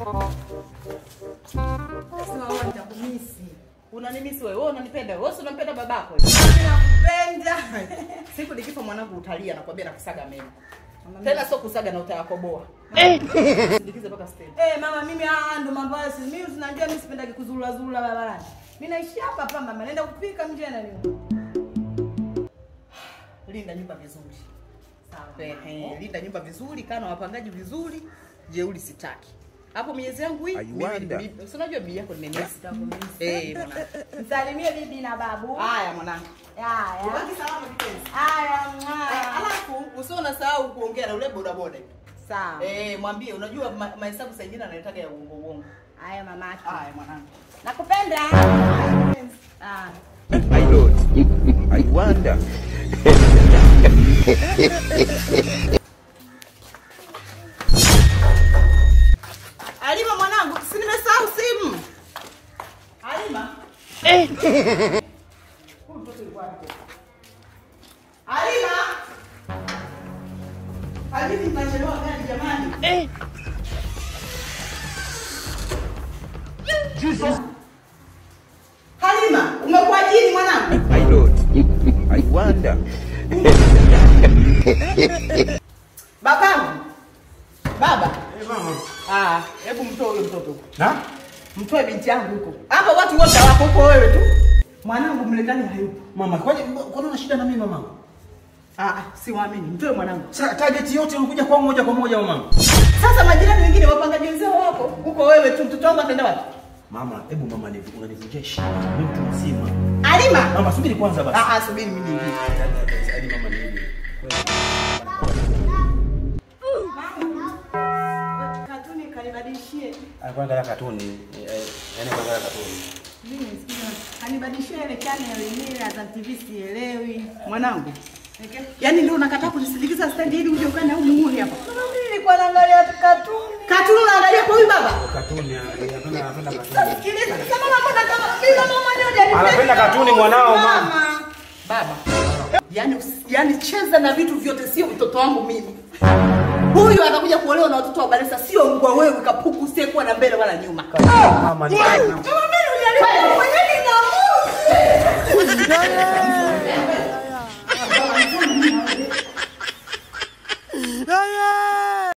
Sasa wewe nitakumisi. Unanimisi wewe? Wewe unanipenda? Wewe unampenda babako? Nakupenda. Siku nikifa mwanangu utalia na kwambia nakusaga meno. Tena sio kusaga na utayakoboa. Sindikize mpaka stage. Mama mimi ndo mambo yasi. Mimi tunajua mimi sipendagi kuzurura barabarani. Mimi naishi hapa mama, naenda kupika mje na nini. Linda nyumba vizuri. Sawa. Linda nyumba vizuri, kana wapangaji vizuri, jeuri sitaki. Hapo miezi yangu hii, mimi unajua bibi yako nimemisi. Mwanangu. Msalimie bibi na babu. Haya mwanangu. Haya. Ubaki salama kipenzi. Haya. Alafu usionasahau kuongea na ule boda boda. Sawa. Mwambie unajua mahesabu saa nyingine anataka ya uongo. Haya mamaki. Haya mwanangu. Nakupenda. My Lord, I wonder. Alima mwanangu, si nimesahau simu. Alima. Alima. Hadithi tunachelewa gani jamani? Jesus. Halima, umekuwa jini mwanangu? My Lord, I wonder. Babangu. Baba. Mama. Hebu mtoe huyo mtoto huko. Na? Mtoe binti yangu huko. Hapa watu wote wako huko wewe tu. Mwanangu mlekani hayupo. Mama, kwani una shida na mimi mama? Siwaamini. Mtoe mwanangu. Sasa target yote unakuja kwa moja mama. Sasa majirani wengine wapangaji wenzao wako. Huko wewe tu mtoto wangu ataenda wapi? Mama, hebu mama unanivunjia heshima. Mimi mtu mzima. Alima. Mama, subiri kwanza basi. Subiri mimi niingie. Hadi mama niingie. Katuni kanibadilishie. Anaangalia katuni. Yaani anaangalia katuni. Mimi nisikia. Kanibadilishie ile channel ile Azam TV sielewi. Mwanangu. Yaani ndio unakataa kunisindikiza stand ili uje ukane au muhuri hapa. Mimi nilikuwa naangalia katuni. Katuni unaangalia kwa huyu baba? Katuni, anapenda katuni. Sikiliza, kama unapenda kama mimi kama mmoja Anapenda katuni mwanao mama. Baba. Yaani cheza na vitu vyote sio mtoto wangu mimi. Huyu atakuja kuolewa na watoto wa Baresa sio mbwa wewe kapuku usiyekuwa na mbele wala nyuma. Mama ni. Kama mimi unanielewa mwenyewe ni